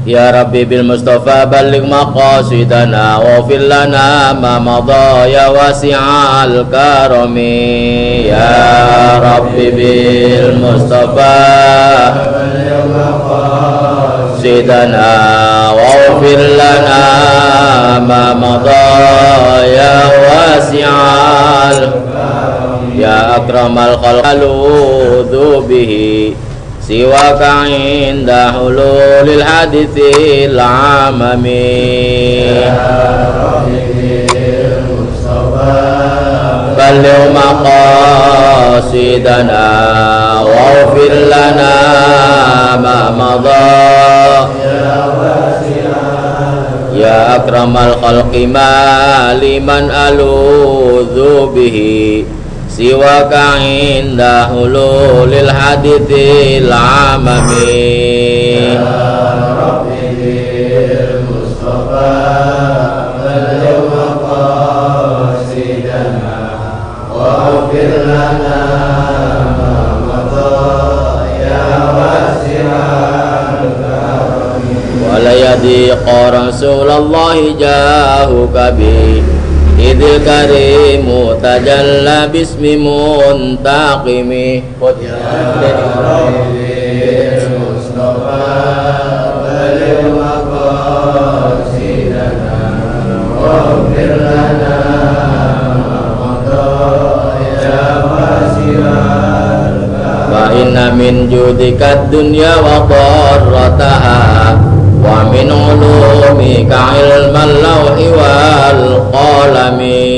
Ya Rabbi bil Mustafa balligh maqasidana waghfir lana ma madha ya wasi'al karami. Ya Rabbi bil Mustafa balligh maqasidana waghfir lana ma madha ya wasi'al karami. Ya akramal khalqi bihi siwaka inda hululil hadithil amami. Ya Rabbi bil Mustafa balligh maqasidana waghfir lana ma madha ya wasi'al. Ya akramal khalqi ma liman aludhu bihi siwaka inda hululil hadithil amami. Ya Rabbi bil Mustafa balligh maqasidana waghfir lana ma madha ya wasi'al karami. Wa la yadiqa Rasulallahi jahuka bi idil karimu tajalla bismi muntaqimi. Ya Rabbi Mustafa balligh maqasidana waghfir lana ma madha ya wasi'al karami. Wa inna min judika dunya wa darrataha wa min ulumika ilmal lawhi wal qalami.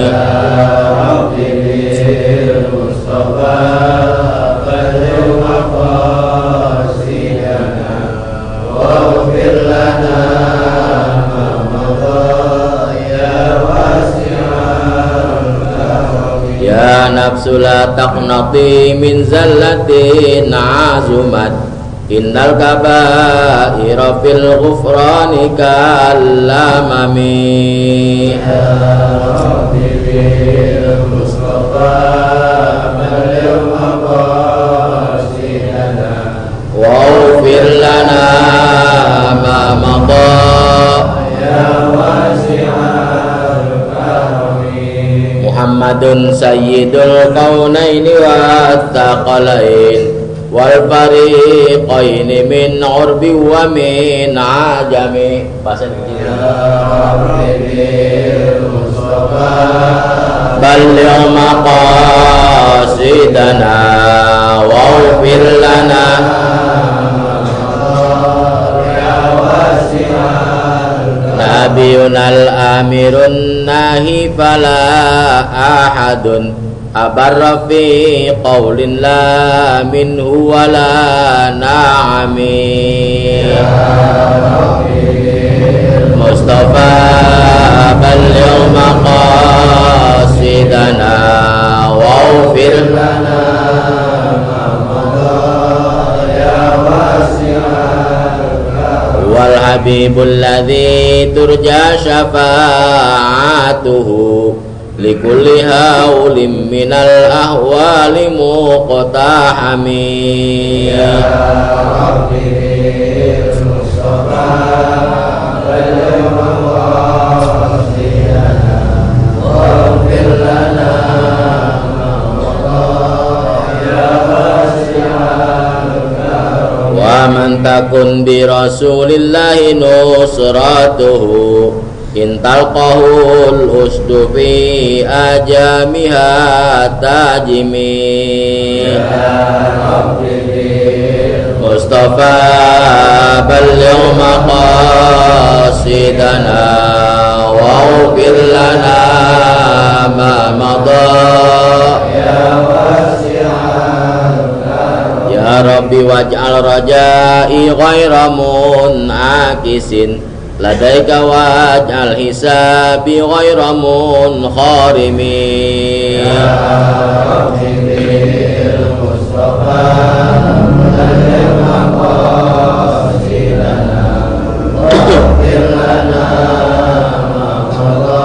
Ya Rabbi bil Mustafa balligh maqasidana waghfir lana ma madha ya wasi'al karami. Ya nafsu la taqnati min zallatin azumat innal kaba'ira fil ghufrani kallamami. Ya Rabbi bil Mustafa balligh maqasidana waghfir lana ma madha ya wasi'al karami. Muhammadun sayyidul kaunaini wa thaqalain wal fariqaini min urbi wa min ajami. Bahasa Inggris. Ya Rabbi bil Mustafa balligh maqasidana waghfir lana ya wasi'al. Nabiyunal amirun nahi fala ahadun abarra fi qawlin la minhu wa la na'ami. Ya Rabbi Mustafa balligh maqasidana waghfir lana ma madha ya wasi'al karami. Wal habibul ladzi turja syafa'atuhu likulli haulim minal ahwali muqtahami. Ya Rabbi Mustafa balligh maqasidana waghfir lana ma madha ya wasi'al karami. Wa man takun bi rasulillahi nusratuhu intalqahul usdu fi ajamiha tajimi. Ya Rabbi Mustafa balligh maqasidana waghfir lana ma madha ya wasi'al karami. Ya Rabbi waj'al rajai ghaira munakisin ladaika waj'al hisabi ghaira munkharimi. Ya Rabbi bil Mustafa balligh maqasidana waghfir lana ma madha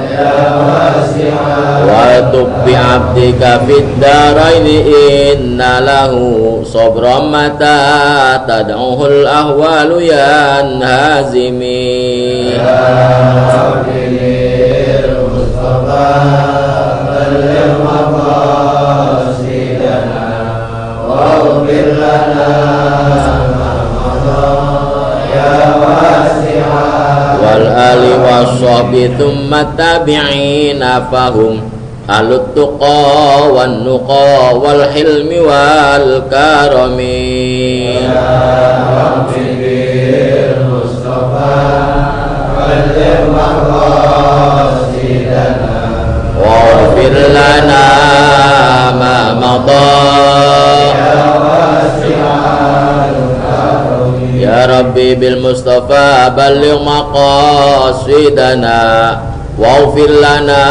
ya wasi'al. Wa tub bi 'abdika fid daraini inna lahu صبرا متى تدعوه الأهوال ينهزمي يا ربي للمصطفى بلغ مقاصدنا واغفر لنا ما مضى يا واسع والآل والصحب ثم التابعين فهم أهل التقى والنقى والحلم والكرم يا ربي بالمصطفى بلغ مقاصدنا واغفر لنا ما مضى يا واسع الكرم يا ربي بالمصطفى بلغ مقاصدنا واغفر لنا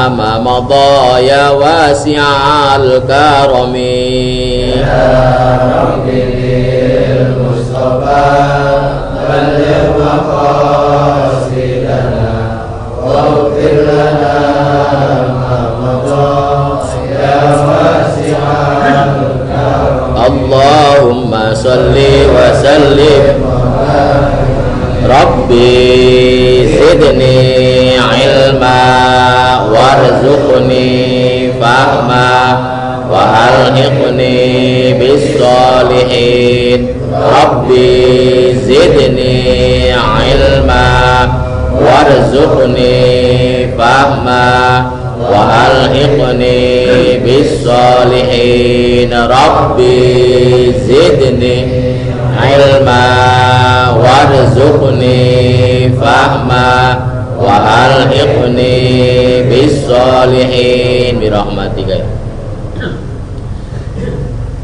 ما مضى يا واسع الكرم يا ربي بالمصطفى بلغ مقاصدنا واغفر لنا ما مضى يا واسع الكرم اللهم صل وسلم ربي زدني علما وارزقني فهما وألحقني بالصالحين ربي زدني علما وارزقني فهما وألحقني بالصالحين ربي زدني علما وارزقني فهما وألحقني بالصالحين برحمتك يا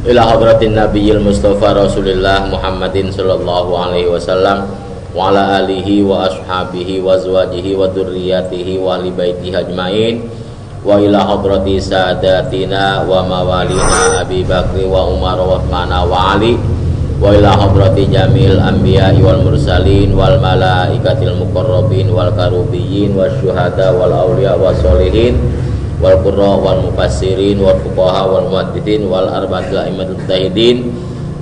ila hadratin nabiyil mustafa rasulillah Muhammadin sallallahu alaihi wasallam wa ala alihi wa ashabihi wa azwajihi wa dzurriyyatihi wa ali baitihi ajmain wa ila hadrati sadatina wa mawalina Abi Bakri wa Umar wa Uthman wa Ali wa ila hadrati jamil anbiya'i wal mursalin wal malaikatil muqarrabin wal karubiyyin wasyuhada wal awliya was solihin wal qurra wal mufassirin wal fuqaha wal muhaddithin wal arba'atul a'immatul mujtahidin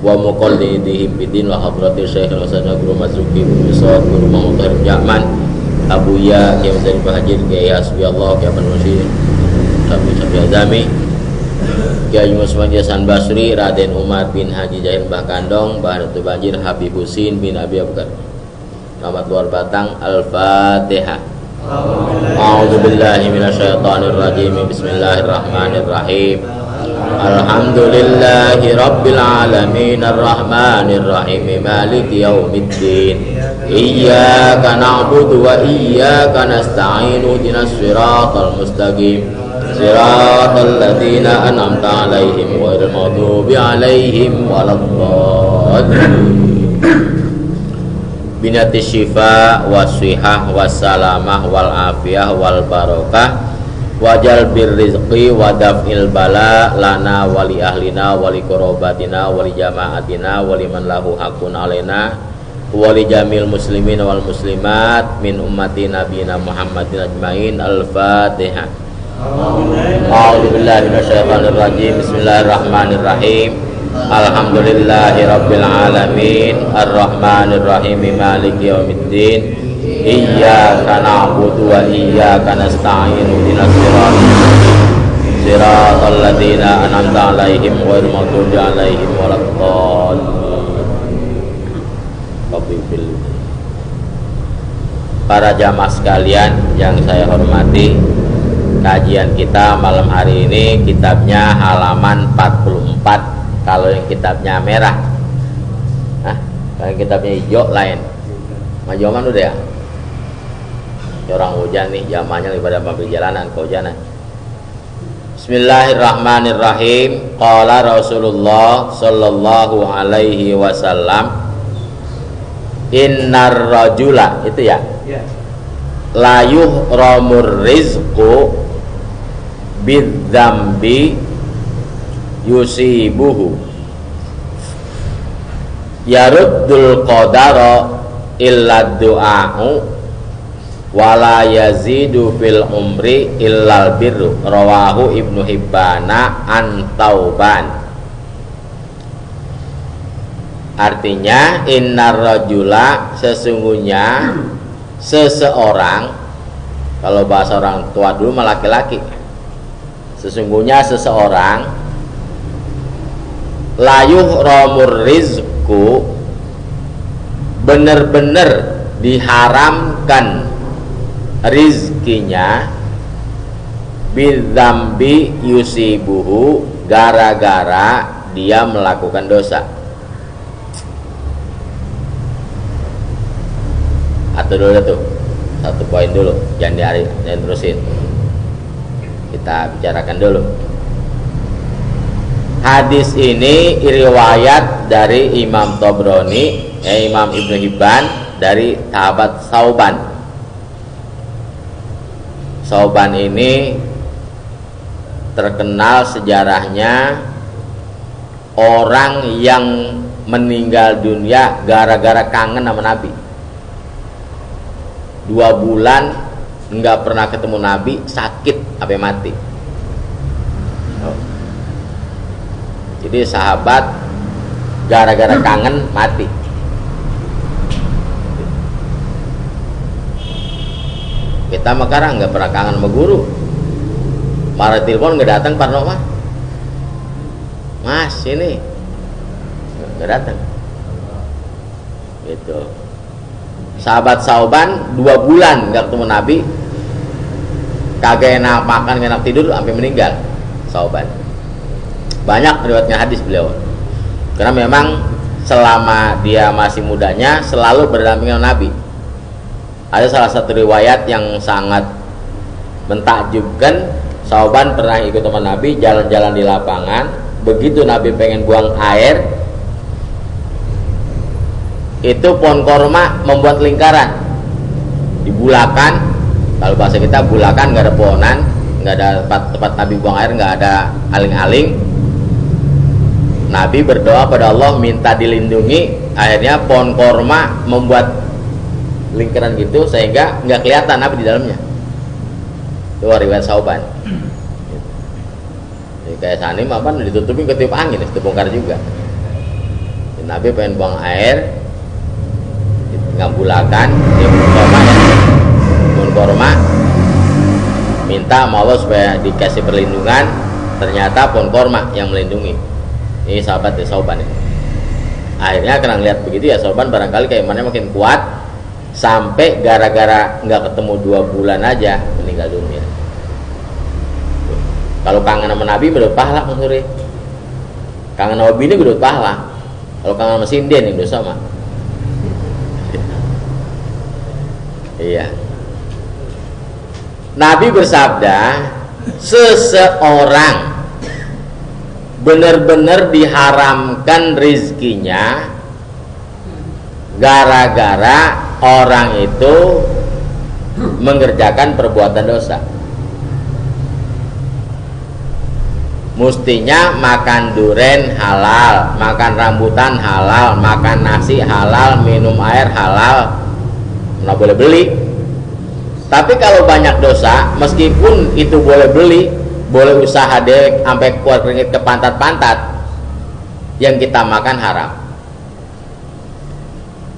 wa muqallidihim bidin wa hadratil syekh Hasan Guru Mazuki Misal Guru Muhammad Jaman Abu Ya Kiai Muhammad Bahajir Kiai Hasbi Allah Kiai Abdul Musyid Sabi Azami Kiai Musman Hasan Basri Raden Umar bin Haji Jahil Mbah Kandong Mbah Ratu Banjir Habib Husin bin Abi Abubakar Muhammad Luar Batang Al-Fatihah. A'udzu billahi minasyaitonir rajim. Bismillahirrahmanirrahim. Alhamdulillahi rabbil alamin arrahmanir rahim maliki yaumiddin. Iyyaka na'budu wa iyyaka nasta'in ihdinas siratal mustaqim. Siratal ladzina an'amta 'alaihim ghairil maghdubi 'alaihim waladdallin. Binati syifa wasihah wassalamah wal afiyah wal barokah wajal birrizqi wadaf'il bala lana wali ahlina wali korobatina wali jamaatina wali man lahu hakun alena wali jamil muslimin wal muslimat min ummati nabiyina Muhammadin ajmain. Al-Fatihah. A'udzu billahi minasyaitonir rajim. Bismillahirrahmanirrahim. Alhamdulillahi rabbil alamin arrahmanir rahim maliki yaumiddin. Iyyaka na'budu wa iyyaka nasta'in ihdinas siratal ladzina an'amta 'alaihim ghairil maghdubi 'alaihim waladdallin. Para jamaah sekalian yang saya hormati, kajian kita malam hari ini kitabnya halaman 44. Kalau yang kitabnya merah, kalau yang kitabnya hijau lain. Majuan udah ya? Orang hujan nih, zamannya daripada mobil jalanan, kehujanan. Bismillahirrahmanirrahim. Qala Rasulullah sallallahu alaihi wasallam, innar rajula, itu ya, la yuhramur rizqu bidzambi yusibuhu yaruddul qadara illa du'a'u wala yazidu fil umri illal birru. Rawahu Ibnu Hibbana an Tauban. Artinya innar rajula, sesungguhnya seseorang, kalau bahasa orang tua dulu mah laki-laki, sesungguhnya seseorang layuh romur rizku, bener-bener diharamkan rizkinya, bidzambi yusibuhu, gara-gara dia melakukan dosa. Atau dulu tuh satu poin dulu, jangan terusin, kita bicarakan dulu. Hadis ini riwayat dari Imam Tabrani, Imam Ibnu Hibban, dari sahabat Sauban. Sauban ini terkenal sejarahnya orang yang meninggal dunia gara-gara kangen sama Nabi. 2 bulan nggak pernah ketemu Nabi, sakit sampai mati. Jadi sahabat gara-gara kangen mati. Kita sekarang nggak pernah kangen sama guru, marah telepon nggak datang, Parno mah Mas ini nggak datang gitu. Sahabat Sauban 2 bulan nggak ketemu Nabi, kagak enak makan, enak tidur, sampai meninggal Sauban. Banyak riwayatnya hadis beliau, karena memang selama dia masih mudanya selalu berdampingan Nabi. Ada salah satu riwayat yang sangat mentakjubkan, Sauban pernah ikut sama Nabi jalan-jalan di lapangan. Begitu Nabi pengen buang air, itu pohon korma membuat lingkaran, dibulakan. Kalau bahasa kita bulakan, nggak ada pohonan, nggak ada tempat Nabi buang air, nggak ada aling-aling. Nabi berdoa pada Allah minta dilindungi, akhirnya pohon korma membuat lingkaran gitu sehingga nggak kelihatan Nabi di dalamnya. Itu riwayat Sauban. Jadi kayak sani apa ditutupin ketiup angin, terbongkar juga. Jadi Nabi pengen buang air, ngambulakan, dia pohon korma, minta sama Allah supaya dikasih perlindungan. Ternyata pohon korma yang melindungi. Ini sahabat ya, Sauban ya. Akhirnya karena ngeliat begitu ya, Sauban barangkali kayak mana makin kuat, sampai gara-gara nggak ketemu 2 bulan aja meninggal dunia. Kalau kangen sama Nabi menurut pahala, Mas Suri. Kangen sama bini menurut pahala. Kalau kangen sama sinden yang dosa mah. Iya. Nabi bersabda, seseorang benar-benar diharamkan rizkinya gara-gara orang itu mengerjakan perbuatan dosa. Mestinya makan duren halal, makan rambutan halal, makan nasi halal, minum air halal, nggak boleh beli. Tapi kalau banyak dosa, meskipun itu boleh beli, boleh usaha deh sampai keluar keringet ke pantat-pantat, yang kita makan haram.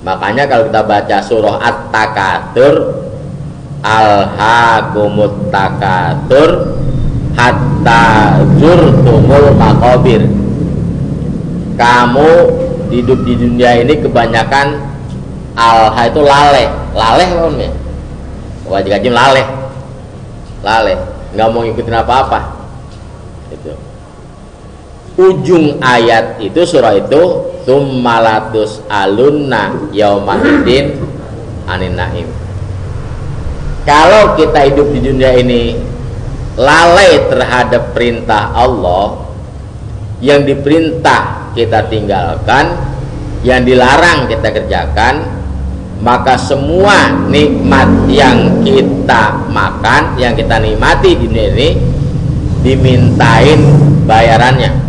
Makanya kalau kita baca surah At-Takatsur, alhaakumut takatsur hatta zurtumul maqabir. Kamu hidup di dunia ini kebanyakan alha itu laleh namanya. Wajib kaji laleh, nggak mau ngikutin apa-apa. Itu. Ujung ayat itu, surah itu, tummalatus alunna yaumaidin anin naim. Kalau kita hidup di dunia ini lalai terhadap perintah Allah, yang diperintah kita tinggalkan, yang dilarang kita kerjakan, maka semua nikmat yang kita makan, yang kita nikmati di dunia ini, dimintain bayarannya.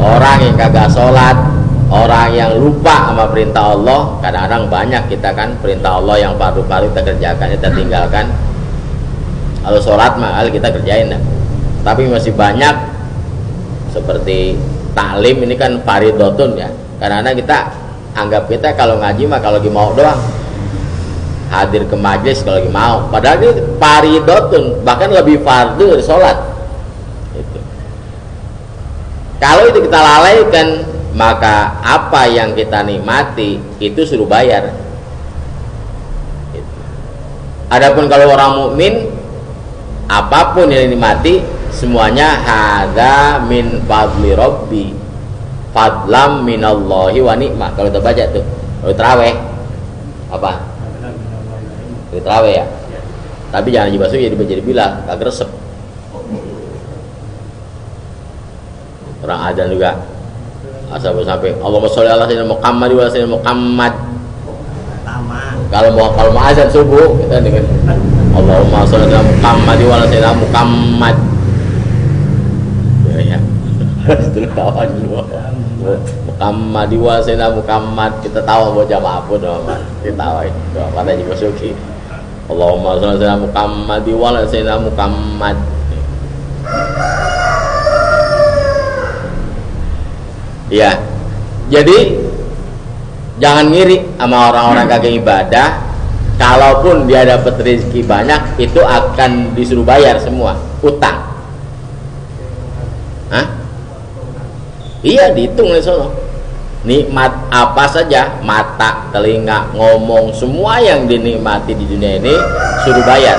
Orang yang kagak sholat, orang yang lupa sama perintah Allah, kadang-kadang banyak kita kan perintah Allah yang fardu-fardu kita kerjakan, kita tinggalkan. Kalau sholat mah kita kerjain dah. Tapi masih banyak Seperti taklim ini kan faridotun ya. Karena kita anggap kita kalau ngaji mah kalau lagi mau doang, hadir ke majelis kalau lagi mau. Padahal ini faridotun, bahkan lebih fardu dari sholat. Itu. Kalau itu kita lalaikan, maka apa yang kita nikmati itu suruh bayar. Itu. Adapun kalau orang mukmin, apapun yang dinikmati semuanya hadza min fadli rabbi, fadlam minallahi wa ni'mah. Kalau kita baca tuh, kalau terawih apa? Kalau terawih ya. Tapi jangan dibasuh ya dibaca dibilang, kagak resep. Orang azan juga asal sampai Allahumma sholli ala sayyidina Muhammad wa sayyidina Muhammad. Kalau mau azan subuh kita dengan Allahumma sholli ala Muhammad wa ala sayyidina Muhammad. Ya. Itu kawan dulu. Muhammad wa sayyidina Muhammad, kita tahu mau jamaah pun kita tahu itu. Kata juga suki. Allahumma sholli ala Muhammad wa ala sayyidina Muhammad. Ya, jadi jangan ngiri sama orang-orang kagak ibadah. Kalaupun dia dapat rezeki banyak, itu akan disuruh bayar semua utang. Hah? Iya, dihitung oleh sono. Nikmat apa saja, mata, telinga, ngomong, semua yang dinikmati di dunia ini suruh bayar.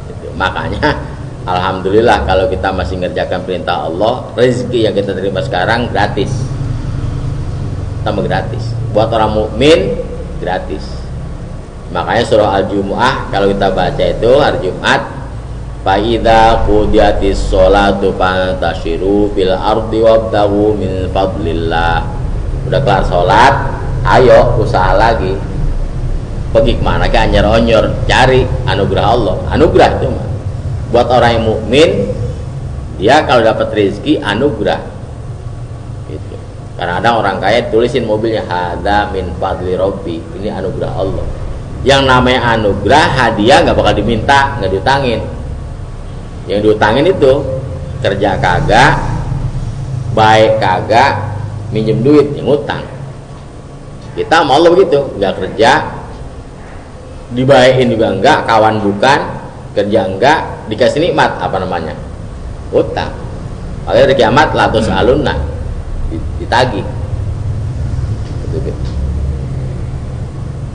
Itu. Makanya alhamdulillah kalau kita masih ngerjakan perintah Allah, rezeki yang kita terima sekarang gratis. Tambah gratis. Buat orang mukmin gratis. Makanya surah Al-Jumu'ah kalau kita baca itu hari Jumat, fa idza qudiyatis sholatu fantashiru fil ardi wabtaghu min fadlillah. Udah kelar sholat, ayo usaha lagi. Pergi kemana ke anyor-onyor, cari anugerah Allah. Anugerah itu mah. Buat orang yang mukmin, dia kalau dapat rezeki anugerah. Gitu. Karena ada orang kaya tulisin mobilnya hadza min fadli rabbi, ini anugerah Allah. Yang namanya anugerah hadiah nggak bakal diminta, nggak diutangin. Yang diutangin itu kerja kagak, baik kagak, minjem duit yang utang. Kita mau Allah begitu, nggak kerja, dibaikin juga enggak, kawan bukan, kerja enggak, dikasih nikmat apa namanya? Utang. Makanya di kiamat latus alunna ditagih.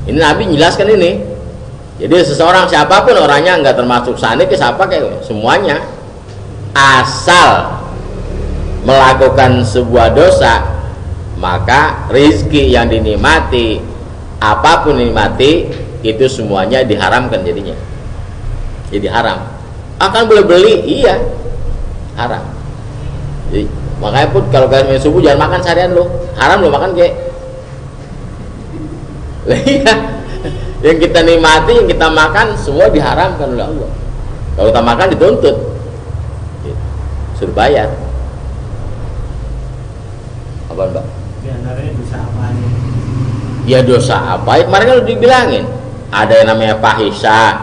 Ini Nabi menjelaskan ini. Jadi seseorang siapapun orangnya enggak termasuk sani ke siapa kayak semuanya asal melakukan sebuah dosa, maka rezeki yang dinikmati apapun dinikmati itu semuanya diharamkan jadinya. Jadi haram. Akan boleh beli, iya haram. Jadi, makanya pun kalau kalian subuh jangan makan seharian lo, haram lo makan kayak. Iya. Yang kita nikmati, yang kita makan semua diharamkan oleh Allah. Kalau kita makan dituntut, suruh bayar. Apa mbak? Dosa apa? Ya dosa apa? Kemarin kan udah dibilangin. Ada yang namanya fahisha.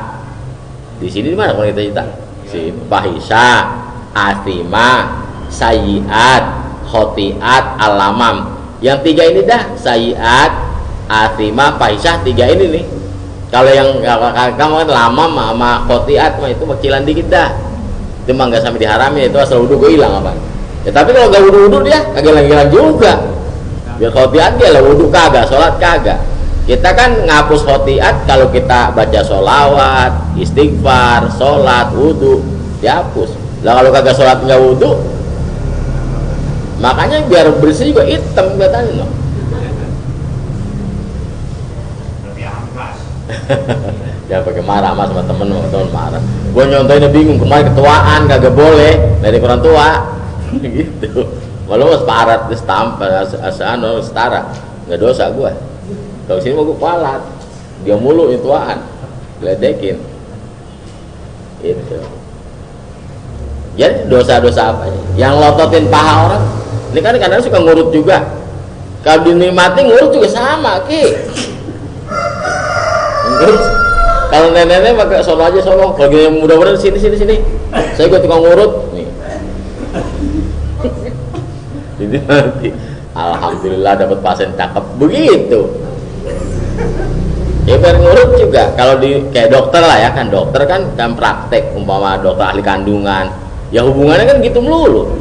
Di sini di mana kalau kita cerita? Si fahisha, athima, sayyiat, khotiat, alamam. Yang tiga ini dah, sayyiat, athima, fahisha, tiga ini nih. Kalau yang kamu kan lamam sama khotiat mah itu kecilan dikit dah. Itu mah nggak sampai diharamin, itu asal wudu gue hilang apa? Ya tapi kalau nggak wudu dia kagak hilang juga. Biar khotiat dia lah wudu kagak, sholat kagak. Kita kan ngapus khotiat kalau kita baca sholawat, istighfar, sholat, wudu dihapus. Lah kalau kagak sholat nggak wudu, makanya biar bersih juga hitam katanya loh. Jangan pakai marah mas sama temen marah. Gue nyontohnya bingung, kemarin ketuaan kagak boleh dari orang tua gitu. Walau mas parat stampa asano setara nggak dosa gue. Kalau sini mau gue palat, dia mulu ituan, ledekin. Itu. Jadi dosa-dosa apa? Yang lototin paha orang. Ini kan kadang suka ngurut juga. Kalau dinikmati ngurut juga sama, ki. Ngurut. Kalau nenek-nenek pakai solo aja solo. Kalau yang muda-muda sini. Saya gue tukang ngurut nih. Jadi nanti alhamdulillah dapat pasien cakep begitu. Ya biar ngurut juga. Kalau di kayak dokter lah ya kan, dokter kan praktek, umpama dokter ahli kandungan, ya hubungannya kan gitu melulu.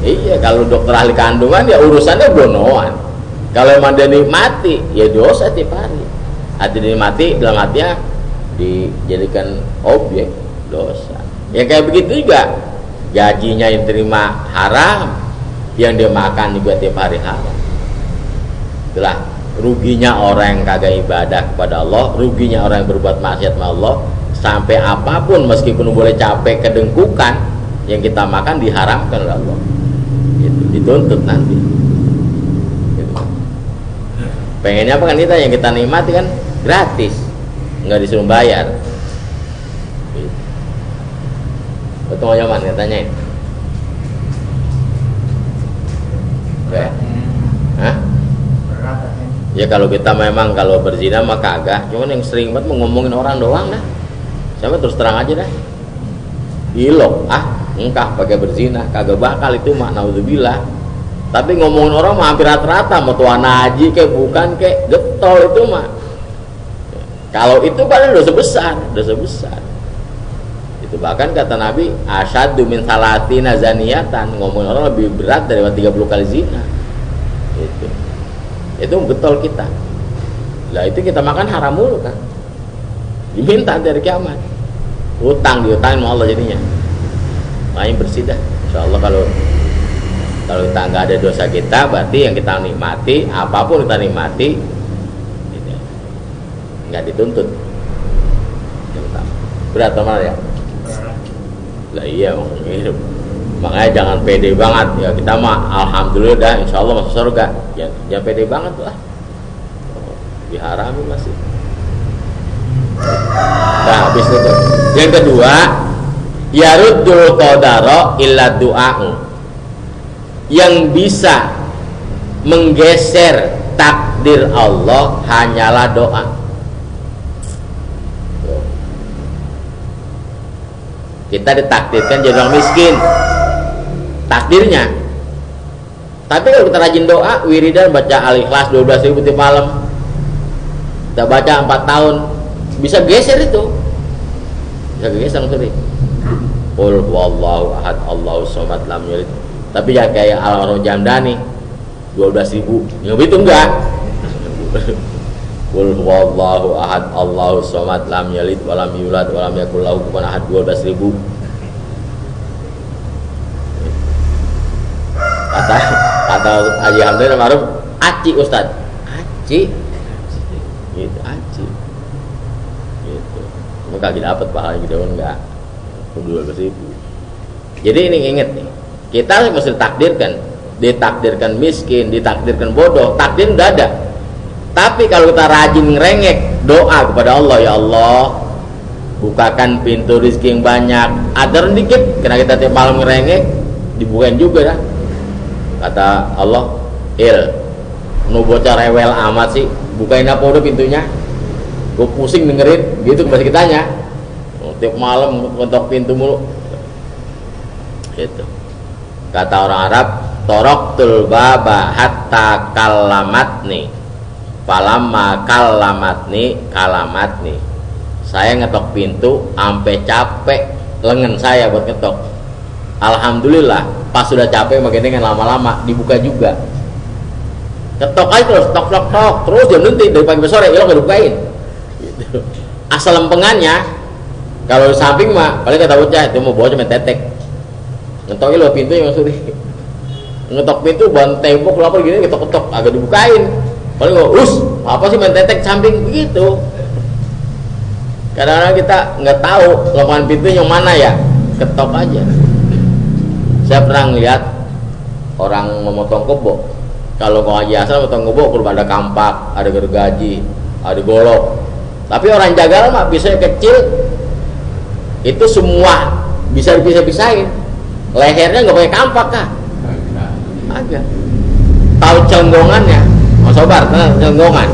Iya, kalau dokter ahli kandungan ya urusannya bonoan. Kalau emang dia nikmati, ya dosa tiap hari. Arti dinikmati dalam artinya dijadikan objek dosa. Ya kayak begitu juga, gajinya yang terima haram, yang dia makan juga tiap hari haram. Itulah ruginya orang yang kagak ibadah kepada Allah, ruginya orang yang berbuat maksiat sama Allah. Sampai apapun meskipun boleh capek kedengkukan, yang kita makan diharamkan oleh Allah. Itu dituntut nanti. Gitu. Pengennya apa kan kita yang kita nikmati kan gratis, nggak disuruh bayar. Gitu. Betul nyaman katanya. Hah? Ya kalau kita memang kalau berzina mah kagak, cuman yang sering banget ngomongin orang doang dah. Siapa terus terang aja dah. Ilok, engkah pakai berzina, kagak bakal itu mah naudzubillah. Tapi ngomongin orang mah hampir rata-rata, mau tuan haji kayak bukan kayak getol itu mah. Kalau itu kan dosa besar. Itu bahkan kata Nabi, asyaddu min salatina zaniyatan, ngomongin orang lebih berat daripada 30 kali zina. Itu getol kita. Lah itu kita makan haram mulu kan. Diminta dari kiamat. Utang diutangin sama Allah jadinya. Makanya bersih dah. Insyaallah kalau kita nggak ada dosa kita, berarti yang kita nikmati, apapun kita nikmati, nggak dituntut. Berat teman ya? Lah iya, makanya jangan pede banget ya. Kita mah alhamdulillah dah, insyaallah masuk surga. Jangan pede banget lah. Diharami masih. Nah, habis itu. Yang kedua, yaruddul qadara illa du'a'u. Yang bisa menggeser takdir Allah hanyalah doa. Kita ditakdirkan jadi orang miskin, takdirnya. Tapi kalau kita rajin doa, wiridan baca Al-Ikhlas 12.000 tiap malam, kita baca 4 tahun, bisa geser itu. Bisa geser maksudnya. Qul huwallahu ahad, Allahus samad, lam yalid. Tapi jangan kayak Al-Waroh Jamdani 12.000, yang itu enggak. Qul huwallahu ahad, Allahus samad, lam yalid wa lam yulad wa lam yakul lahu kufuwan ahad 12.000. Kata Haji Hamdan Ma'ruf, aci Ustaz. Aci. Gitu, aci. Gitu. Cuma kagak dapat pahalanya gitu enggak. 12.000. Jadi ini ingat nih. Kita mesti ditakdirkan miskin, ditakdirkan bodoh, takdir udah ada. Tapi kalau kita rajin ngerengek doa kepada Allah, ya Allah, bukakan pintu rezeki yang banyak. Ada dikit, karena kita tiap malam ngerengek, dibukain juga dah. Kata Allah, nu bocah rewel amat sih, bukain apa udah pintunya? Gue pusing dengerin, gitu bahasa kitanya. Tiap malam ngetok pintu mulu. Gitu. Kata orang Arab, toroktul baba hatta kalamatni, falamma kalamatni. Saya ngetok pintu sampai capek lengan saya buat ngetok. Alhamdulillah pas sudah capek makin dengan lama-lama dibuka juga. Ketok aja terus, tok terus jam nanti dari pagi ke sore nggak dibukain. Gitu. Asal lempengannya, kalau samping mah paling kata bocah itu mau bawa cuma tetek. Ngetoknya lo pintu yang maksudnya. Ngetok pintu ban tembok lapar gini ketok-ketok agak dibukain. Paling apa sih main tetek samping begitu. Kadang-kadang kita nggak tahu lempengan pintu yang mana ya, ketok aja. Saya pernah ngeliat orang memotong kebo. Kalau kau haji asal memotong kebo, perlu ada kampak, ada gergaji, ada golok. Tapi orang jagal mah bisa kecil, itu semua bisa dipisah-pisahin. Lehernya nggak pakai kampak kah? Agak. Tahu celenggongannya, Mas Sobar, celenggongan.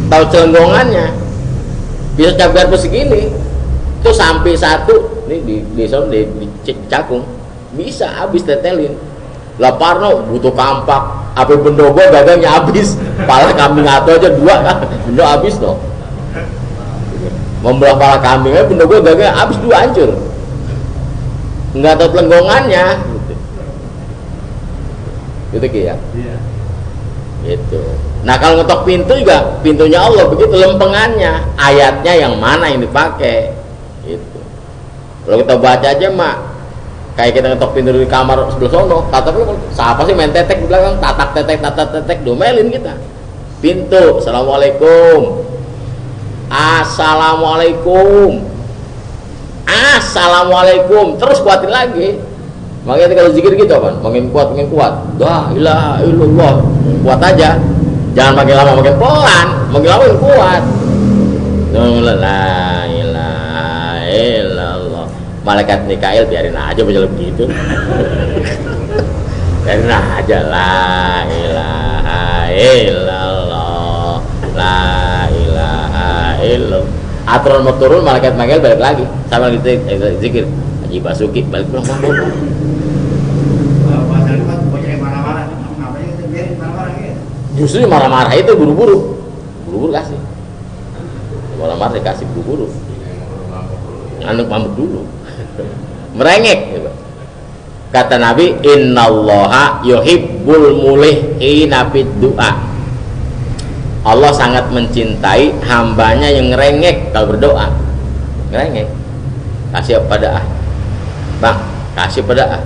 Tahu celenggongannya, bisa cabai segini. Itu sampai satu, ini di cakung. bisa habis tetelin. Lah parno butuh kampak, apa bendo gua gagangnya habis, pala kambing atau aja 2 kan, bendo habis loh. Membelah pala kambingnya bendo gua gagangnya habis 2 hancur. Enggak tahu telenggongannya gitu ya. Iya. Gitu. Nah kalau ngetok pintu juga pintunya Allah begitu lempengannya, ayatnya yang mana yang dipakai gitu. Kalau kita baca aja mak kayak kita ngetok pintu di kamar sebelah sono, tatapnya siapa sih main tetek di belakang, tatak tetek domelin kita. Pintu, assalamualaikum, assalamualaikum, assalamualaikum, terus kuatin lagi. Makanya kalau zikir gitu kan, makin kuat, la ilaha illallah, kuat aja, jangan makin lama makin pelan, makin lama makin kuat. La ilaha illallah. Malaikat Mikail biarin aja baca begitu. Biarin aja, la ilaha illallah, la ilaha illallah. Aturan mau turun, malaikat Mikail balik lagi, sama gitu zikir. Haji Basuki balik pulang. Justru marah-marah itu buru-buru kasih. Marah-marah dikasih buru-buru. Anu mabuk dulu. Merengek gitu. Kata Nabi, innallaha yuhibbul mulihina fid du'a. Allah sangat mencintai hambanya yang ngerengek kalau berdoa. Ngerengek. Kasih pada Bang, kasih pada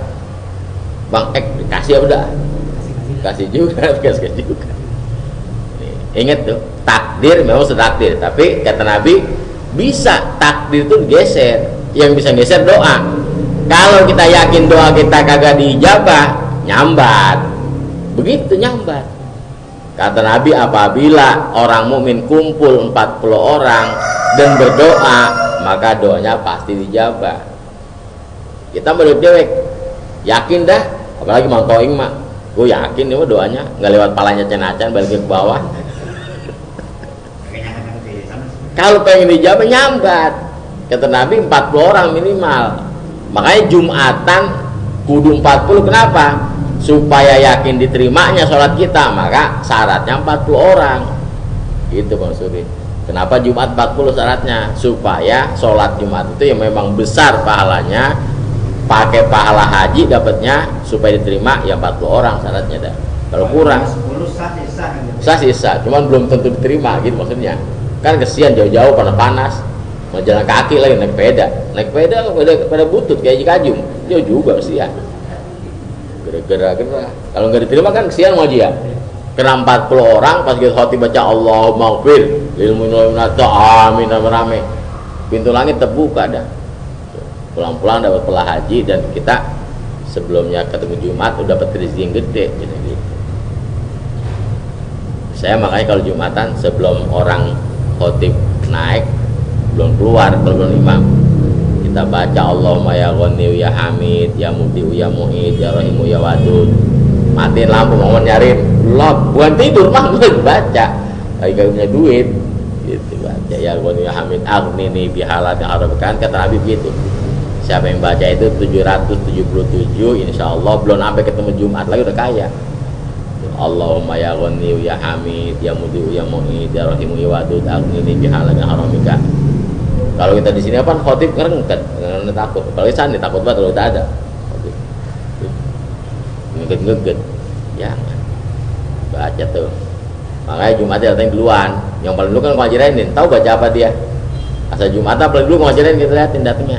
Bang, dikasih pada kasih juga. Ingat tuh, takdir memang sudah takdir, tapi kata Nabi bisa takdir itu geser, yang bisa geser doa. Kalau kita yakin doa kita kagak dijabah, nyambat, begitu nyambat. Kata Nabi, apabila orang mukmin kumpul 40 orang dan berdoa, maka doanya pasti dijabah. Kita berdewek, yakin dah, apalagi mantoing mak, gue yakin nih doanya nggak lewat palanya cenacan balik ke bawah. Kalau pengen dijawab nyambat, kata Nabi 40 orang minimal. Makanya Jumatan kudu 40. Kenapa? Supaya yakin diterimanya sholat kita, maka syaratnya 40 orang. Itu Bang Suri. Kenapa Jumat 40 syaratnya? Supaya sholat Jumat itu yang memang besar pahalanya, pakai pahala haji dapatnya, supaya diterima ya 40 orang syaratnya dah. Kalau kurang sah, cuman belum tentu diterima gitu maksudnya. Kan kesian jauh-jauh panas mau jalan kaki lagi naik sepeda butut kayak Kajum, jauh juga kesian. Gara-gara kalau nggak diterima kan kesian mau dia. Kena 40 orang pas kita khotib baca Allahumma ghfir lil mu'minina amin rame. Pintu langit terbuka dah. Pulang-pulang dapat pahala haji dan kita sebelumnya ketemu Jumat udah dapat rezeki yang gede gitu. Saya makanya kalau Jumatan sebelum orang khotib naik belum keluar, belum imam, kita baca Allahumma ya Ghani ya Hamid ya Mubdi ya Mu'id ya Rahimu ya Wadud. Matiin lampu mau nyariin belum, bukan tidur mah baca lagi gak punya duit gitu, baca ya Ghani ya Hamid aghnini bihalat yang harapkan. Kata Nabi begitu, siapa yang baca itu 777 insya Allah belum sampai ketemu Jumat lagi udah kaya. Allahumma ya Ghani ya Hamid ya Mudi ya Mu'id ya Rahimu ya Wadud aghnini bihalan haramika. Kalau kita di sini apa khotib ngerengket, takut. Kalau di sana takut banget kalau kita ada. Ngeget-ngeget. Jangan. Baca tuh. Makanya Jumatnya datang duluan. Yang paling dulu kan ngajirainin. Tahu baca apa dia? Asal Jumatnya paling dulu ngajirain kita liatin datangnya.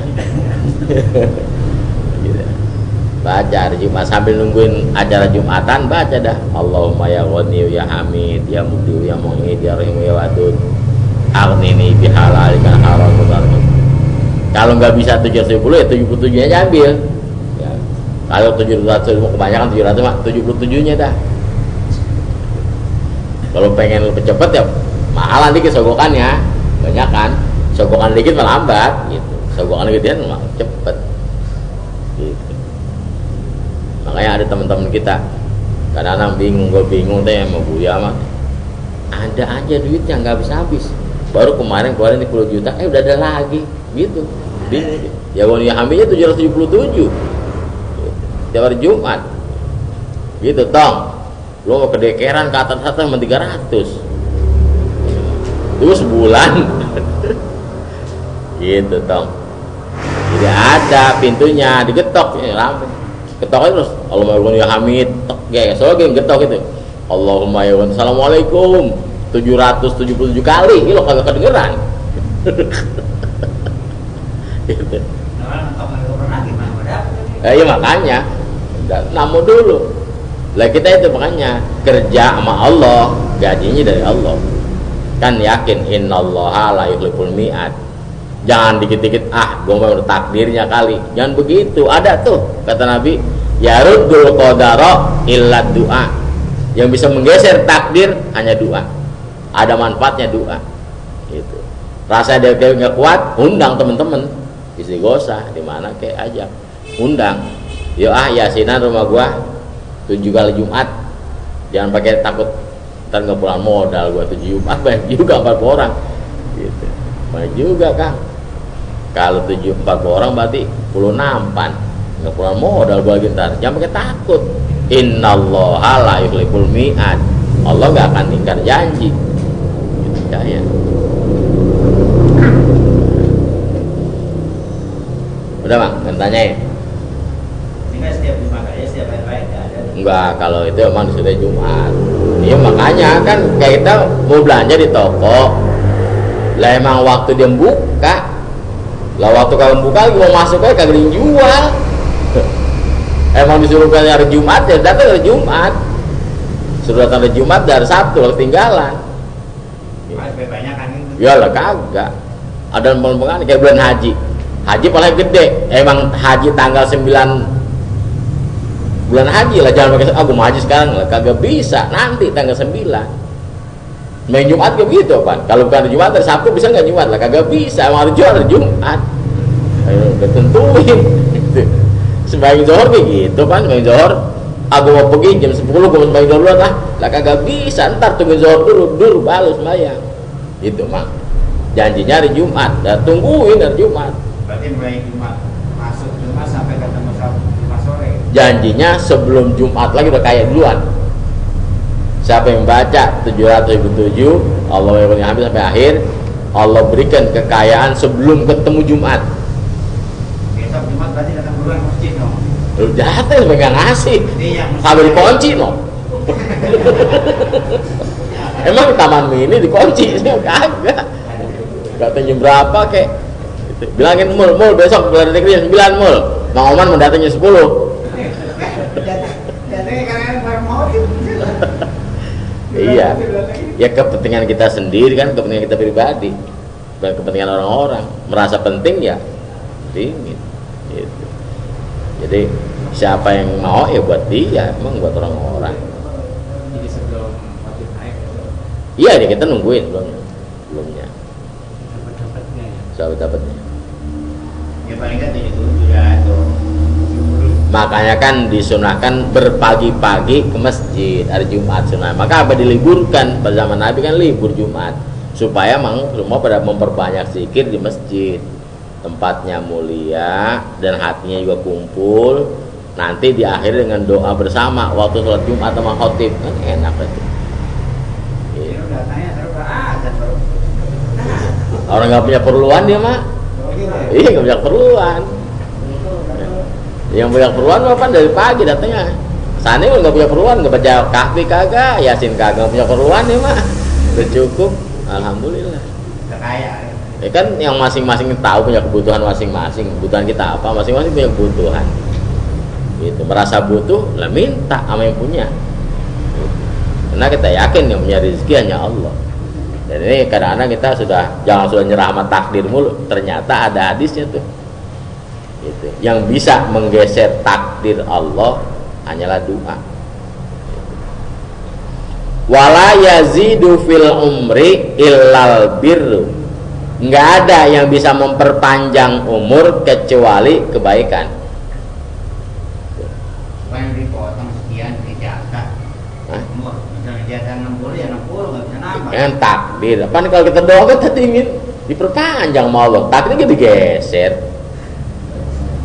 Baca hari Jumat sambil nungguin acara Jumatan baca dah Allahumma ya Ghani ya Hamid ya Mubdi ya Mu'id ya Rahimu ya Wadud aghnini bihalalika haram. Kalau nggak bisa 770 ya 77 nya ambil ya. Kalau 700 kebanyakan 700 mak 77 nya dah. Kalau pengen lebih cepat ya mahalan dikit sogokannya, banyak kan sogokan dikit malah lambat gitu, sogokan gedean malah cepet gitu. Makanya ada teman-teman kita kadang-kadang bingung, gue bingung deh mau buya mah ada aja duitnya nggak habis-habis, baru kemarin keluarin 10 juta udah ada lagi gitu, bingung ya. Ghani Hamidnya 777 gitu. tiap hari Jumat. Gitu tong. Lu mau kedekeran ke atas sama 300. Itu sebulan. Gitu tong. Tidak ada pintunya, digetok ya, lampu. Ketok terus Allahumma ya Hamid, tok ya, soalnya getok itu. Allahumma ya Assalamualaikum 777 kali, lo kagak kedengeran. Gitu. Iya makanya, namu dulu. Lah kita itu makanya kerja sama Allah, gajinya dari Allah. Kan yakin innallaha la yukhliful mi'ad. Jangan dikit-dikit gue mau takdirnya kali. Jangan begitu. Ada tuh kata Nabi, yaruddul qadara illa du'a. Yang bisa menggeser takdir hanya doa. Ada manfaatnya doa. Gitu. Rasa dia nggak kuat, undang teman-teman. Istighosah di mana kayak aja. Undang. Yo yasinan rumah gua 7 kali Jumat. Jangan pakai takut ntar nggak pulang modal gua 7 Jumat banyak juga 40 orang. Gitu. Banyak juga Kang. Kalau 40 orang berarti 10 nampan. Nggak pulang modal gua lagi ntar. Jangan pakai takut. Innallaha la yukhliful mi'ad. Allah nggak akan ingkar janji. Gitu saya. Udah Bang, tanyain. Ini setiap Jumat aja, setiap hari-hari ada. Enggak, kalau itu emang sudah Jumat. Iya makanya kan kayak kita mau belanja di toko. Lah emang waktu dia buka. Lah waktu kalau buka mau masuk aja kagak dijual. Emang disuruh ke hari Jumat ya datang hari Jumat. Suruh datang hari Jumat dari Sabtu ketinggalan. Banyak kan itu. Ya lah kagak. Ada pengen kayak bulan haji. Haji paling gede. Emang haji tanggal 9 bulan haji lah, jangan pakai aku mau haji sekarang lah, kagak bisa, nanti tanggal 9 main Jumat gak begitu Pak. Kalau bukan Jumat hari Sabtu bisa nggak Jumat lah, kagak bisa, emang hari Jumat ayo udah tentuin. Sembahyang Zohor kayak gitu kan, sembahyang Zohor aku mau pergi jam 10 gue mau sembahyang Zohor lah kagak bisa, ntar tunggu Zohor dulu baru sembahyang gitu Mak. Janjinya hari Jumat, dan tungguin hari Jumat. Berarti mulai Jumat masuk Jumat sampai ketemu Jumat sore. Janjinya sebelum Jumat lagi udah kaya duluan. Siapa yang baca 707 Allah yang habis sampai akhir, Allah berikan kekayaan sebelum ketemu Jumat. Besok Jumat berarti datang duluan masjid dong. Lu jatuh sampai nggak ngasih. Iya. Sampai dikunci no. Emang taman mini dikunci sih kagak. Katanya jam berapa kek? Bilangin mul besok keluar negeri jam 9 mul. Mang Oman mendatangnya 10. Iya. Ya kepentingan kita sendiri kan, kepentingan kita pribadi. Bukan kepentingan orang-orang. Merasa penting ya dingin. Gitu. Jadi siapa yang mau ya buat dia, emang buat orang-orang. Jadi sebelum wajib naik. Iya, ya kita nungguin belumnya. Dapat-dapatnya ya. Sahabat-sahabatnya. Ya paling kan 77 ya tuh. Makanya kan disunahkan berpagi-pagi ke masjid hari Jumat sunnah. Maka apa diliburkan pada zaman Nabi kan libur Jumat supaya memang semua pada memperbanyak zikir di masjid. Tempatnya mulia dan hatinya juga kumpul. Nanti diakhiri dengan doa bersama waktu sholat Jumat sama khotib kan enak itu. Ini udah tanya terus azan baru. Orang nggak punya perluan dia mah. Iya nggak punya perluan. Yang punya perluan apa dari pagi datangnya. Sana nggak punya perluan, nggak baca kahfi kagak, yasin kagak, nggak punya perluan ya mah. Udah cukup, alhamdulillah. Udah kaya. Ya kan yang masing-masing tahu punya kebutuhan masing-masing. Kebutuhan kita apa? Masing-masing punya kebutuhan. Gitu. Merasa butuh, lah minta sama yang punya. Gitu. Karena kita yakin yang punya rezeki hanya Allah. Dan ini kadang-kadang kita jangan sudah nyerah sama takdir mulu. Ternyata ada hadisnya tuh. Gitu. Yang bisa menggeser takdir Allah hanyalah doa. Gitu. Wala yazidu fil umri illal birru. Nggak ada yang bisa memperpanjang umur kecuali kebaikan. Bukan dipotong sekian ijazah. Umur misalnya ijazah 60 ya 60 nggak bisa nambah. Kan takdir. Apa nih kalau kita doa kita ingin diperpanjang sama Allah, takdirnya digeser.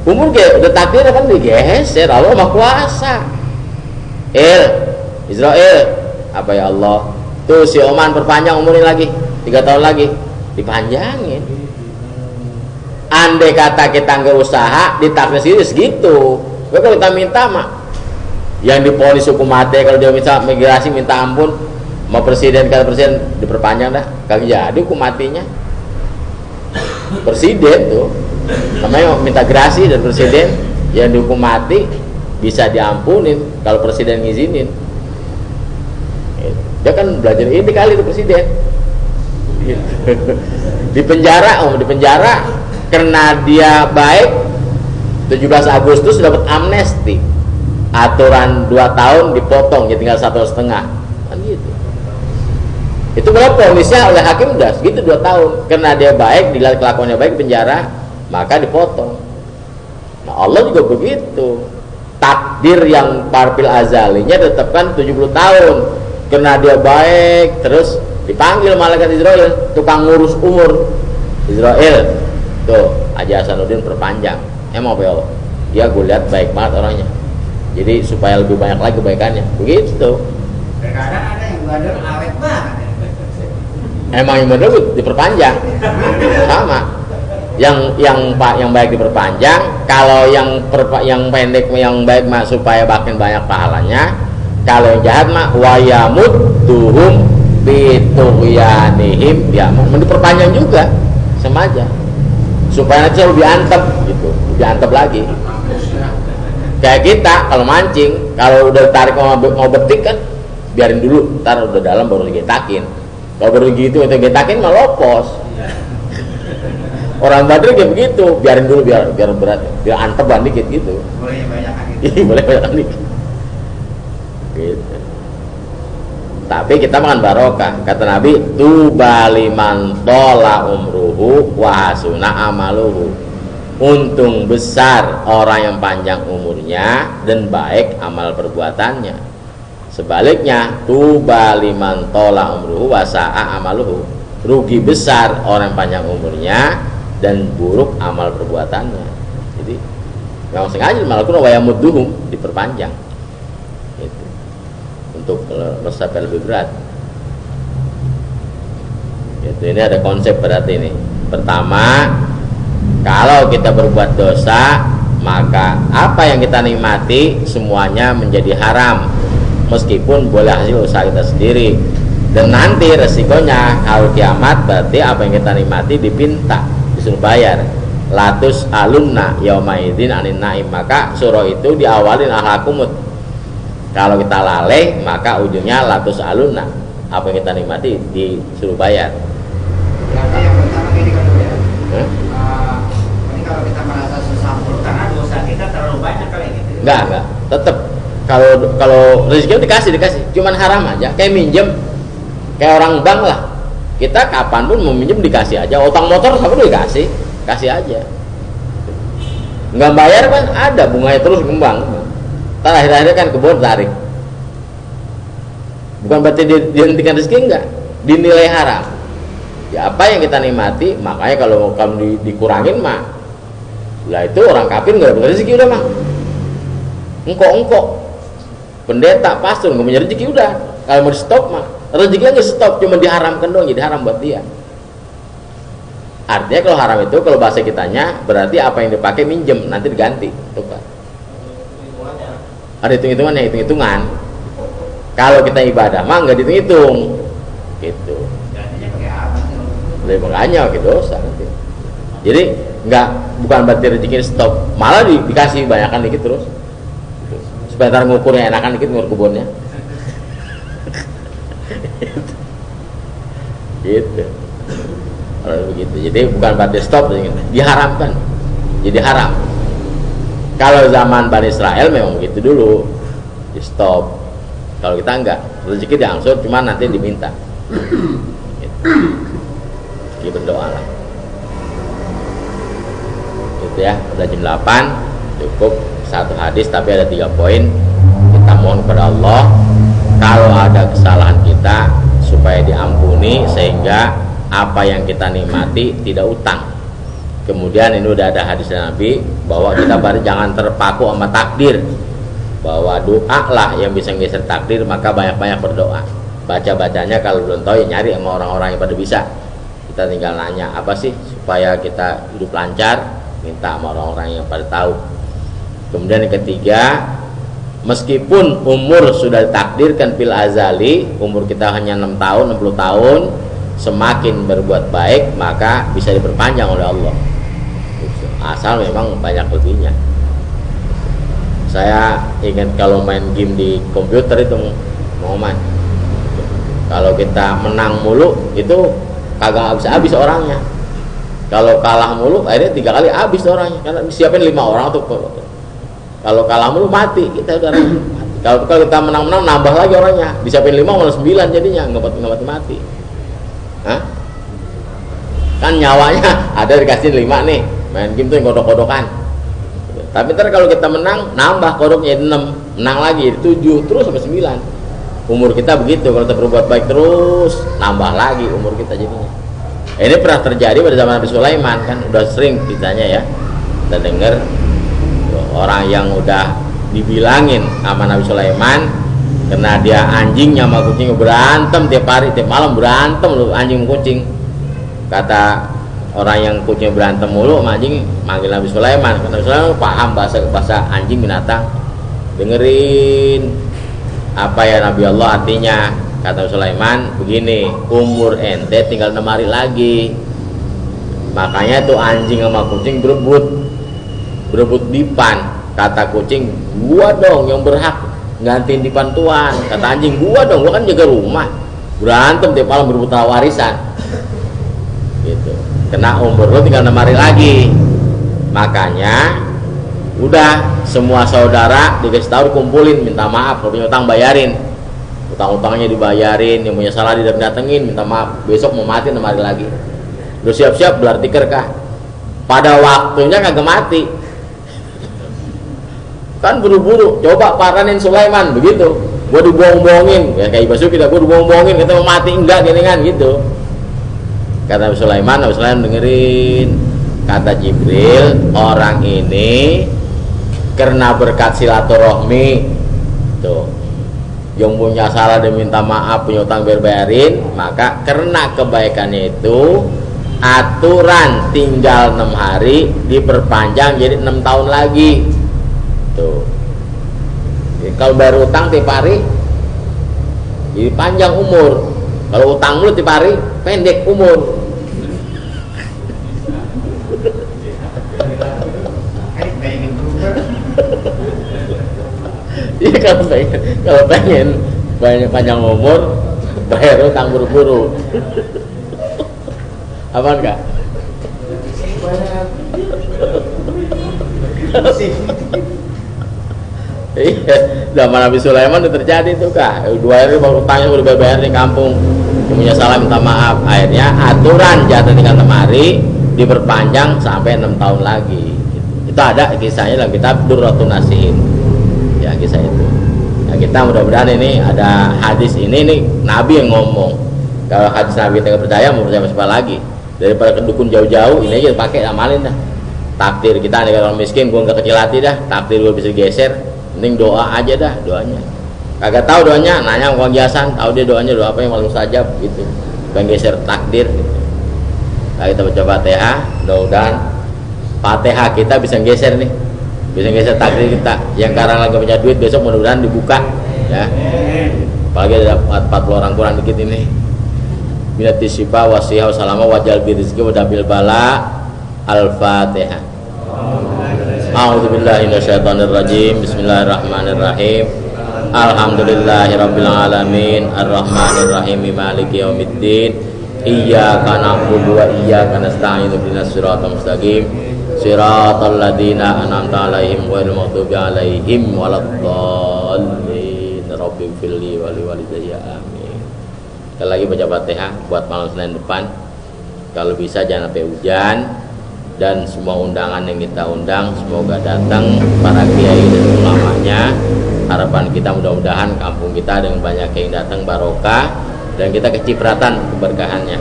umur kayak udah takdir kan digeser, Allah Maha Kuasa. Israel, apa ya Allah? Tuh si Oman perpanjang umurnya lagi 3 tahun lagi, dipanjangin. Andai kata kita nggak usaha, ditakdir segitu. Kalau kita minta mah, yang diponis hukum mati, kalau dia minta migrasi minta ampun, mau presiden kata presiden diperpanjang dah, kagak jadi hukum matinya. Presiden tuh, namanya minta gerasi dan presiden yang dihukum mati bisa diampunin kalau presiden ngizinin. Dia kan belajar ini kali itu presiden. Di penjara karena dia baik 17 Agustus dapat amnesti, aturan 2 tahun dipotong jadi tinggal 1,5 kan gitu. Itu berapa ponisnya oleh hakim udah segitu 2 tahun karena dia baik, dilihat kelakuannya baik penjara maka dipotong. Nah Allah juga begitu, takdir yang parpil azalinya ditetapkan 70 tahun karena dia baik, terus dipanggil malaikat Israel tukang ngurus umur Israel. Tuh, Haji Hasanuddin perpanjang. Emang apa ya Allah? Ya gue lihat baik banget orangnya. Jadi supaya lebih banyak lagi kebaikannya. Begitu. Terkadang ada yang bandel awet banget. Emang yang bener diperpanjang. Sama. Yang baik diperpanjang. Kalau yang pendek yang baik mah supaya makin banyak pahalanya. Kalau yang jahat mah wayamudduhum bitughyanihim, ya diperpanjang juga sama aja. Supaya nanti lebih antep gitu, lebih antep lagi. Kayak kita kalau mancing, kalau udah tarik mau betik kan biarin dulu, ntar udah dalam baru digetakin. Kalau baru gitu itu getakin malah lopos. Orang Badri kayak begitu, biarin dulu biar berat, biar antep dikit gitu. Boleh banyak gitu. Boleh banyak dikit. Gitu. Tapi kita makan barokah. Kata Nabi, tuba liman tola umruhu wa hasuna amaluhu. Untung besar orang yang panjang umurnya dan baik amal perbuatannya. Sebaliknya, tuba liman tola umruhu wa sa'a amaluhu. Rugi besar orang yang panjang umurnya dan buruk amal perbuatannya. Jadi memang sengaja malah kuna wayamudduhum diperpanjang. Untuk mencapai lebih berat. Itu ini ada konsep berarti ini. Pertama, kalau kita berbuat dosa, maka apa yang kita nikmati semuanya menjadi haram, meskipun boleh hasil usaha kita sendiri. Dan nanti resikonya kalau kiamat berarti apa yang kita nikmati dipinta, disuruh bayar. Latus alunna yaumaidin anin naim. Maka surah itu diawalin ahlakumut. Kalau kita lalai maka ujungnya latus aluna, apa yang kita nikmati disuruh bayar. Berarti yang pertama gini kan ya. Ini kalau kita merasa susah mulu karena dosa kita terlalu banyak kali gitu. Enggak. Tetap kalau rezeki dikasih, cuman haram aja. Kayak minjem, kayak orang bank lah. Kita kapanpun mau minjem dikasih aja. Utang motor sampai dikasih, kasih aja. Enggak bayar kan ada bunganya terus kembang. Akhir-akhirnya kan kebun tarik. Bukan berarti dihentikan rezeki, enggak, dinilai haram. Ya apa yang kita nikmati, makanya kalau kamu dikurangin mah, lah itu orang kafir nggak dapat rezeki udah mah. Engkok pendeta pastor nggak punya rezeki udah. Kalau mau di stop mah rezekinya nggak stop, cuma diharamkan doang, jadi haram buat dia. Artinya kalau haram itu kalau bahasa kitanya berarti apa yang dipakai minjem nanti diganti, tukar. Ada hitung-hitungan. Kalau kita ibadah mah nggak dihitung, gitu. Gantinya pakai apa? Makanya pakai dosa nanti. Jadi bukan berarti rezeki stop, malah dikasih banyakan dikit terus. Supaya ntar ngukurnya enakan dikit ngukur kebunnya. Gitu. Kalau begitu. Jadi bukan berarti stop, diharamkan. Jadi haram. Kalau zaman Bani Israel memang begitu dulu, di stop. Kalau kita enggak, rezeki diangsur, cuma nanti diminta. Gitu berdoa lah. Itu ya, udah jam 8, cukup satu hadis tapi ada 3 poin. Kita mohon kepada Allah kalau ada kesalahan kita supaya diampuni sehingga apa yang kita nikmati tidak utang. Kemudian ini udah ada hadis Nabi bahwa kita jangan terpaku sama takdir, bahwa doa lah yang bisa geser takdir, maka banyak-banyak berdoa. Baca-bacanya kalau belum tahu ya nyari sama orang-orang yang pada bisa. Kita tinggal nanya apa sih supaya kita hidup lancar, minta sama orang-orang yang pada tahu. Kemudian yang ketiga, meskipun umur sudah ditakdirkan fil azali, umur kita hanya 6 tahun, 60 tahun, semakin berbuat baik maka bisa diperpanjang oleh Allah. Asal memang banyak lebihnya. Saya ingat kalau main game di komputer itu mau main, kalau kita menang mulu itu kagak habis orangnya. Kalau kalah mulu akhirnya 3 kali habis orangnya, karena disiapin 5 orang tuh. Kalau kalah mulu mati kita udah mati. Kalau kita menang-menang nambah lagi orangnya, disiapin 5 malah 9 jadinya, nggak mati. Hah? Kan nyawanya ada dikasih 5 nih, main game tuh yang kodok-kodokan. Tapi ntar kalau kita menang nambah kodoknya jadi 6, menang lagi jadi 7, terus sampai 9. Umur kita begitu, kalau kita berbuat baik terus nambah lagi umur kita jadinya. Ini pernah terjadi pada zaman Nabi Sulaiman, kan udah sering kitanya ya kita dengar orang yang udah dibilangin sama Nabi Sulaiman karena dia anjing sama kucing berantem tiap hari, tiap malam berantem lu anjing kucing. Kata orang yang kucing berantem mulu sama anjing, manggil Nabi Sulaiman. Nabi Sulaiman paham bahasa anjing binatang, dengerin apa ya Nabi Allah artinya. Kata Nabi Sulaiman begini, umur ente tinggal 6 hari lagi, makanya tuh anjing sama kucing berebut dipan. Kata kucing, gua dong yang berhak gantiin dipan tuan. Kata anjing, gua dong, gua kan jaga rumah. Berantem tiap malam berebut warisan gitu. Kena umur lo tinggal 6 hari lagi, makanya udah semua saudara dikasih tahu, kumpulin, minta maaf, kalau punya utang bayarin, utang-utangnya dibayarin, yang punya salah didatengin, minta maaf, besok mau mati 6 hari lagi. Udah siap-siap belar tikar kah? Pada waktunya kagak mati, kan buru-buru coba paranin Sulaiman begitu, gua dibohong-bohongin ya kayak Basuki, kita gua dibohong-bohongin, kita mau mati enggak geningan gitu. Kata Nabi Sulaiman dengerin, kata Jibril, orang ini karena berkat silaturahmi tuh, yang punya salah dia minta maaf, punya utang bayarin, maka karena kebaikannya itu aturan tinggal 6 hari diperpanjang jadi 6 tahun lagi tuh. Jadi kalau bayar utang tiap hari jadi panjang umur, kalau utang lu tiap hari pendek umur. Iya, kalau pengen banyak panjang umur bayar utang buru-buru. Apaan kak? Iya, zaman Nabi Sulaiman itu terjadi tuh kak. 2 hari baru utangnya udah bayar di kampung, yang punya salah minta maaf. Akhirnya aturan jatuh tinggal 6 hari diperpanjang sampai 6 tahun lagi. Itu ada kisahnya dalam kitab Durratun Nasihin ya, kisah itu. Nah, kita mudah-mudahan ini ada hadis ini nih Nabi yang ngomong. Kalau hadis Nabi kita percaya, mau percaya siapa lagi? Daripada ke dukun jauh-jauh, ini aja pakai, amalin dah. Takdir kita nih kalau miskin, gua nggak kecil hati dah. Takdir gua bisa geser, mending doa aja dah doanya. Kagak tahu doanya, nanya Kang Jasan, tahu dia doanya doa apa yang paling mustajab gitu. Bukan geser takdir gitu. Nah, kita baca Fatihah, mudah-mudahan Fatihah kita bisa geser nih, bisa geser takdir kita. Yang sekarang lagi punya duit, besok mudah-mudahan dibuka ya. Apalagi ada 40 orang kurang dikit ini. Binati syifa wasihah wasalama wajal birizki wadabil bala. Al-Fatihah. A'udzubillahi minasyaitonirrajim. Bismillahirrahmanirrahim. Alhamdulillahirabbil alamin arrahmanirrahim maliki yaumiddin. Iyyaka na'budu wa iyyaka nasta'in ihdinas siratal mustaqim siratal ladzina an'amta 'alaihim ghairil maghdubi 'alaihim waladdallin. Rabbighfirli wa liwalidayya amin. Sekali lagi baca Fatihah buat malam Senin depan. Kalau bisa jangan sampai hujan, dan semua undangan yang kita undang semoga datang para kiai dan ulamanya. Harapan kita mudah-mudahan kampung kita dengan banyak yang datang barokah dan kita kecipratan keberkahannya.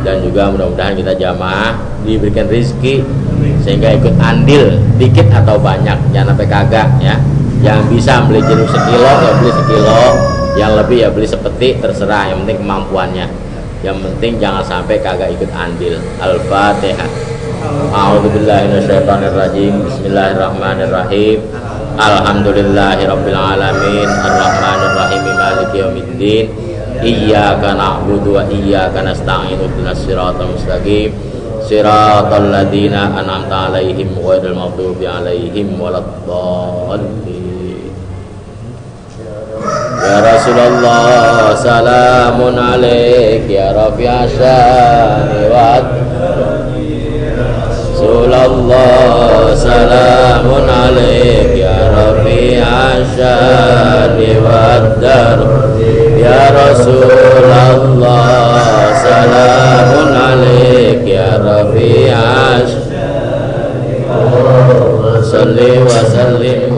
dan juga mudah-mudahan kita jamaah diberikan rezeki sehingga ikut andil dikit atau banyak, jangan sampai kagak ya. Yang bisa beli jeruk sekilo ya beli sekilo, yang lebih ya beli sepetik, terserah, yang penting kemampuannya. Yang penting jangan sampai kagak ikut andil. Al-Fatihah. A'udzubillahi minasyaitonirrajim. Bismillahirrahmanirrahim. Alhamdulillahirabbil alamin, arrahmanirrahim, maliki yaumiddin. Iyyaka na'budu wa iyyaka nasta'in. Ihdinas siratal mustaqim. Siratal ladzina an'amta 'alaihim ghairil maghdubi 'alaihim waladdallin. Ya Rasulullah salamun alaik ya Rafi'a syani wa Rasulullah salamun alaik ya Rafi'a syani wa dar. Ya Rasulullah salamun alaik ya Rafi'a syani wa sallim